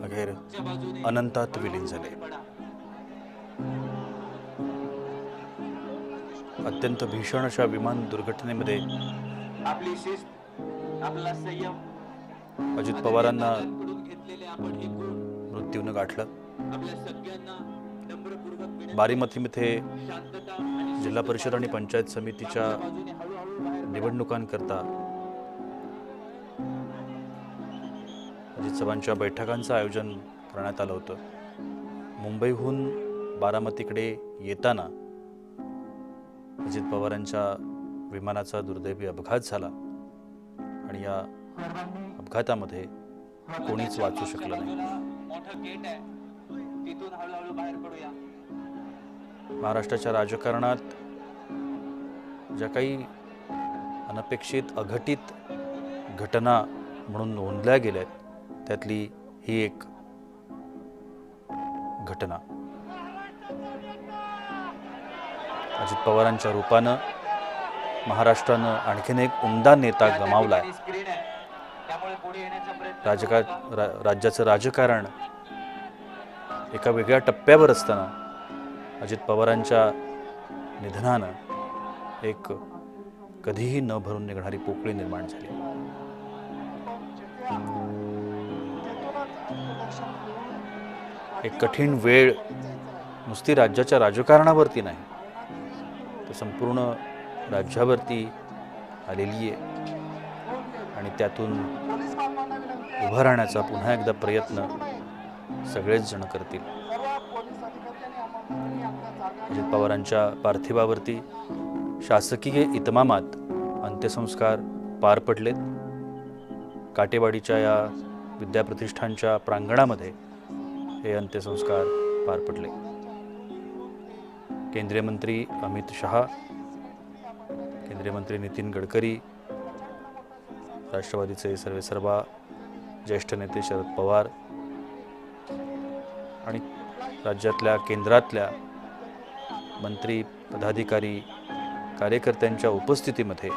अखेर अनंतात विलीन झाले। अत्यंत भीषण अशा विमान दुर्घटनेमध्ये आपली शिस्त, आपला संयम, अजित पवारांना दादांकडून घेतलेले आपण हे गुण मृत्यूने गाठलं। आपल्या सगळ्यांना नम्रपूर्वक विनंती, बारामतीमध्ये शांतता आणि जिल्हा परिषद आणि पंचायत समितीच्या बाजूने हळूहळू बाहेर निवडणुकांकरता अजित चव्हाणांच्या बैठकांचं आयोजन करण्यात आलं होतं। मुंबईहून बारामतीकडे येताना अजित पवारांच्या विमानाचा दुर्दैवी अपघात झाला आणि या अपघातामध्ये कोणीच वाचू शकलं नाही। मोठं गेट आहे, तिथून हळूहळू बाहेर पडूया। महाराष्ट्राच्या राजकारणात ज्या काही अनपेक्षित अघटित घटना म्हणून नोंदल्या गेल्यात त्यातली ही एक घटना। अजित पवारांच्या रूपानं महाराष्ट्रानं आणखीन एक उमदा नेता गमावलाय। राज्याचं राजकारण एका वेगळ्या टप्प्यावर असताना अजित पवारांच्या निधनानं एक कधीही न भरून निघणारी पोकळी निर्माण झाली। एक कठीण वेळ नुसती राज्याच्या राजकारणावरती नाही तर संपूर्ण राज्यावरती आलेली आहे आणि त्यातून उभं राहण्याचा पुन्हा एकदा प्रयत्न सगळेच जण करतील। अजित पवारांच्या पार्थिवावरती शासकीय इतमामात अंत्यसंस्कार पार पडलेत। काटेवाडीच्या या विद्याप्रतिष्ठानच्या प्रांगणामध्ये हे अंत्यसंस्कार पार पडले। केंद्रीय मंत्री अमित शहा, केंद्रीय मंत्री नितीन गडकरी, राष्ट्रवादीचे सर्वेसर्वा ज्येष्ठ नेते शरद पवार आणि राज्यातल्या केंद्रातल्या मंत्री पदाधिकारी कार्यकर्त्यांच्या उपस्थितीमध्ये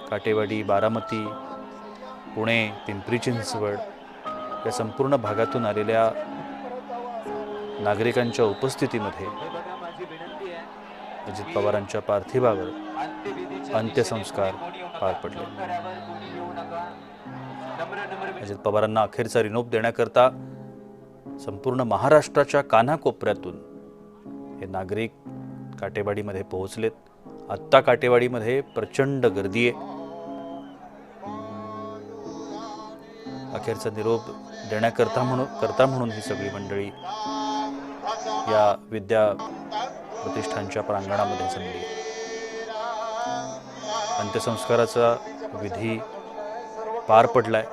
काटेवाडी, बारामती, पुणे, पिंपरी चिंचवड या संपूर्ण भागातून आलेल्या नागरिकांच्या उपस्थितीमध्ये अजित पवारांच्या पार्थिवावर अंत्यसंस्कार पार पडले। अजित पवारांना अखेरचा निरोप देण्याकरता संपूर्ण महाराष्ट्राच्या कानाकोपऱ्यातून हे नागरिक काटेवाडीमध्ये पोहोचलेत। आत्ता काटेवाडीमध्ये प्रचंड गर्दी आहे। अखेरचा निरोप देण्याकरता म्हणून ही सगळी मंडळी या विद्या प्रतिष्ठानच्या प्रांगणामध्ये जमली। अंत्यसंस्काराचा विधी पार पडलाय।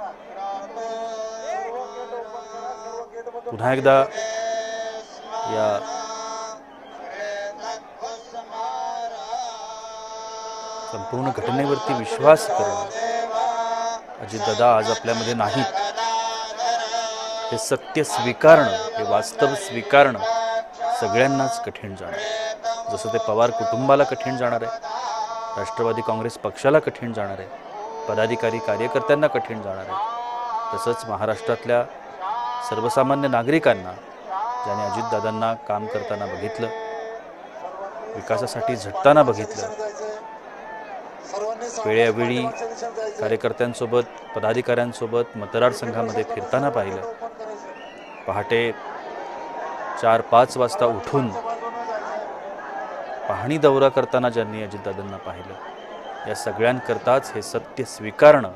पुन्हा एकदा या संपूर्ण घटनेवरती विश्वास करणं, अजितदादा आज आपल्यामध्ये नाहीत हे सत्य स्वीकारणं, हे वास्तव स्वीकारणं सगळ्यांनाच कठीण जाणार। जसं ते पवार कुटुंबाला कठीण जाणार आहे, राष्ट्रवादी काँग्रेस पक्षाला कठीण जाणार आहे, पदाधिकारी कार्यकर्त्यांना कठीण जाणार आहे, तसंच महाराष्ट्रातल्या सर्वसामान्य नागरिकांना ज्याने अजितदादांना काम करताना बघितलं, विकासासाठी झटताना बघितलं, वेळोवेळी कार्यकर्त्यांसोबत, पदाधिकाऱ्यांसोबत मतदारसंघामध्ये फिरताना पाहिलं, पहाटे 4-5 वाजता उठून पाहणी दौरा करताना ज्यांनी अजितदादांना पाहिलं, या सगळ्यांकरताच हे सत्य स्वीकारणं,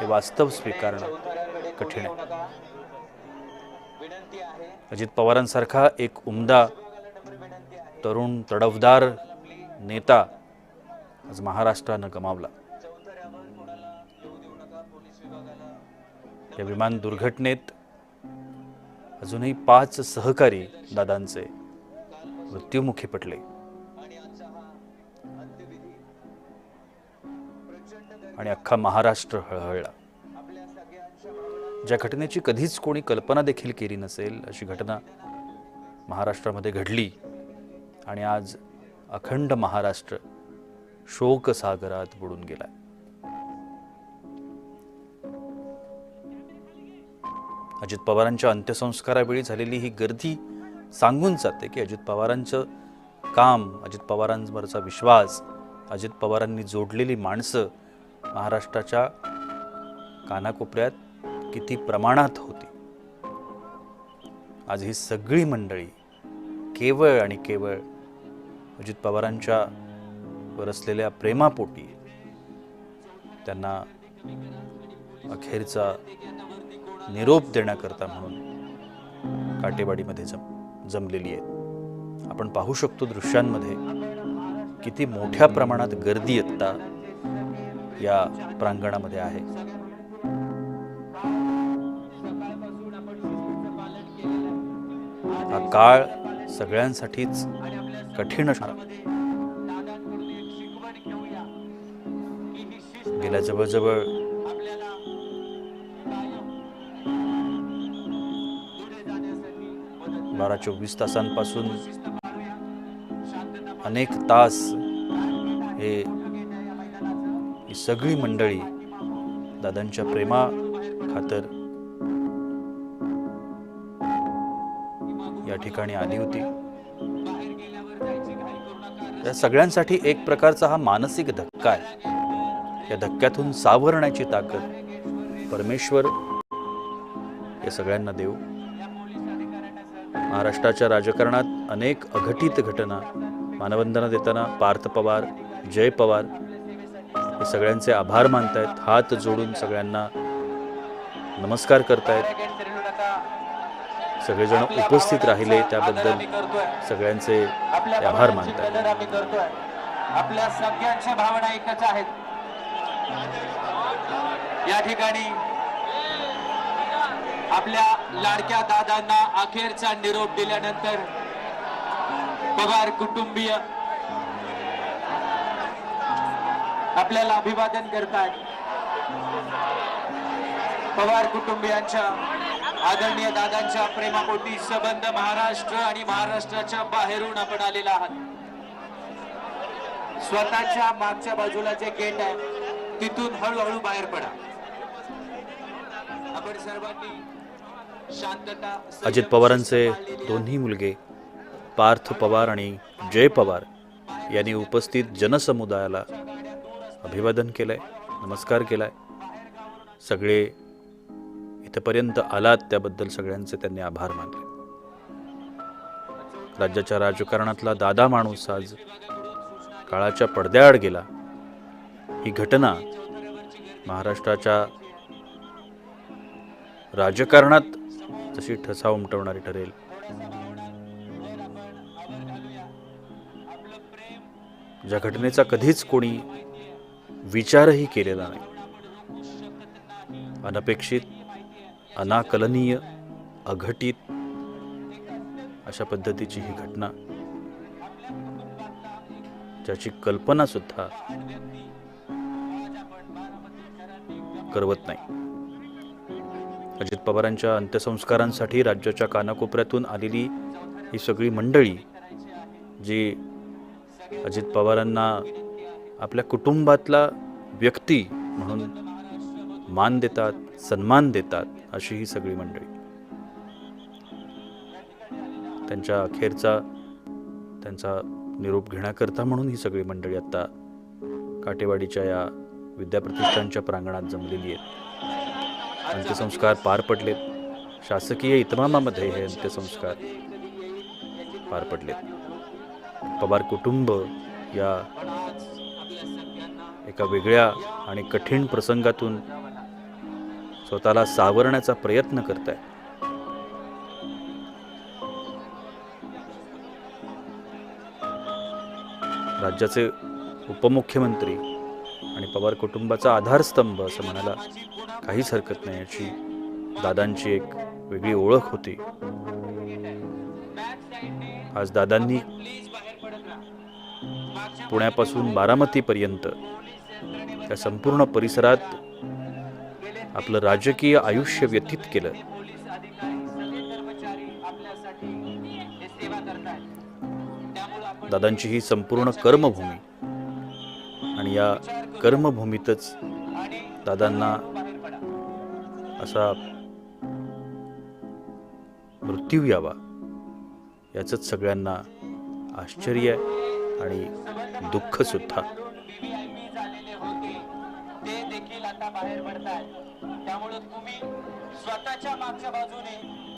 हे वास्तव स्वीकारणं कठीण आहे। अजित पवारांसारखा एक उमदा, तरुण, तडफदार नेता आज महाराष्ट्रानं गमावला। या विमान दुर्घटनेत अजूनही 5 सहकारी दादांचे मृत्युमुखी पडले। आणि अख्खा महाराष्ट्र हळहळला। ज्या घटनेची कधीच कोणी कल्पना देखील केली नसेल अशी घटना महाराष्ट्रामध्ये घडली आणि आज अखंड महाराष्ट्र शोकसागरात बुडून गेला। अजित पवारांच्या अंत्यसंस्कारावेळी झालेली ही गर्दी सांगून जाते की अजित पवारांचं काम, अजित पवारांवरचा विश्वास, अजित पवारांनी जोडलेली माणसं महाराष्ट्राच्या कानाकोपऱ्यात किती प्रमाणात होती. आज ही सगळी मंडळी केवळ आणि केवळ अजित पवारांच्या वर असलेल्या प्रेमापोटी त्यांना अखेरचा निरोप देण्याकरता म्हणून काटेवाडीमध्ये जमलेली आहेत. आपण पाहू शकतो दृश्यांमध्ये किती मोठ्या प्रमाणात गर्दी आता या प्रांगणामध्ये आहे. हा काळ सगळ्यांसाठीच कठीण असणार. गेल्या जवळजवळ 12-24 तासांपासून अनेक तास ही सगळी मंडळी दादांच्या प्रेमा खातर या ठिकाणी आली होती. या सगळ्यांसाठी एक प्रकारचा हा मानसिक धक्का आहे. या धक्क्यातून सावरण्याची ताकद परमेश्वर या सगळ्यांना देऊ. महाराष्ट्राच्या राजकारणात अनेक अघटित घटना मानवंदना देताना पार्थ पवार, जय पवार हे सगळ्यांचे आभार मानतायत, हात जोडून सगळ्यांना नमस्कार करतायत. सगळेजण उपस्थित राहिले त्याबद्दल सगळ्यांचे आभार मानतायत. आपल्या सगळ्यांच्या भावना एकच आहेत. या ठिकाणी आपल्या लाडक्या दादांना अखेरचा निरोप दिल्यानंतर पवार कुटुंबीय आपल्याला अभिवादन करतात. पवार कुटुंबियांच्या आदरणीय दादांच्या प्रेमापोटी संबंध महाराष्ट्र आणि महाराष्ट्राच्या बाहेरून आपण आलेला आहात. स्वतःच्या मागच्या बाजूला जे गेट आहे तिथून हळूहळू बाहेर पडा. आपण सर्वांनी शांतता. अजित पवारांचे दोन्ही मुलगे पार्थ पवार आणि जय पवार यांनी उपस्थित जनसमुदायाला अभिवादन केलंय, नमस्कार केलाय. सगळे इथपर्यंत आलात त्याबद्दल सगळ्यांचे त्यांनी आभार मानले. राज्याच्या राजकारणातला दादा माणूस आज काळाच्या पडद्याआड गेला. ही घटना महाराष्ट्राच्या राजकारणात जशी ठसा उमटवणारी ठरेल, ज्या घटनेचा कधीच कोणी विचारही केलेला नाही, अनपेक्षित, अनाकलनीय, अघटित अशा पद्धतीची ही घटना, ज्याची कल्पना सुद्धा करवत नाही. अजित पवारांच्या अंत्यसंस्कारांसाठी राज्याच्या कानाकोपऱ्यातून आलेली ही सगळी मंडळी जी अजित पवारांना आपल्या कुटुंबातला व्यक्ती म्हणून मान देतात, सन्मान देतात, अशी ही सगळी मंडळी त्यांच्या अखेरचा त्यांचा निरोप घेण्याकरता म्हणून ही सगळी मंडळी आता काटेवाडीच्या या विद्याप्रतिष्ठानच्या प्रांगणात जमलेली आहेत. अंत्यसंस्कार पार पडलेत. शासकीय इतमामामध्ये हे अंत्यसंस्कार पार पडलेत. पवार कुटुंब या एका वेगळ्या आणि कठीण प्रसंगातून स्वतःला सावरण्याचा प्रयत्न करत आहे. राज्याचे उपमुख्यमंत्री आणि पवार कुटुंबाचा आधारस्तंभ असं म्हणायला काहीच हरकत नाही. याची दादांची एक वेगळी ओळख होती. आज दादांनी पुण्यापासून बारामतीपर्यंत या संपूर्ण परिसरात आपलं राजकीय आयुष्य व्यतीत केलं. दादांची ही संपूर्ण कर्मभूमी आणि या कर्मभूमीतच दादांना असा मृत्यू यावा याचंच सगळ्यांना आश्चर्य आहे आणि दुःख सुद्धा. VVIP झालेले होते ते देखील आता बाहेर पडतात. त्यामुळे तुम्ही स्वतःच्या मागच्या बाजूने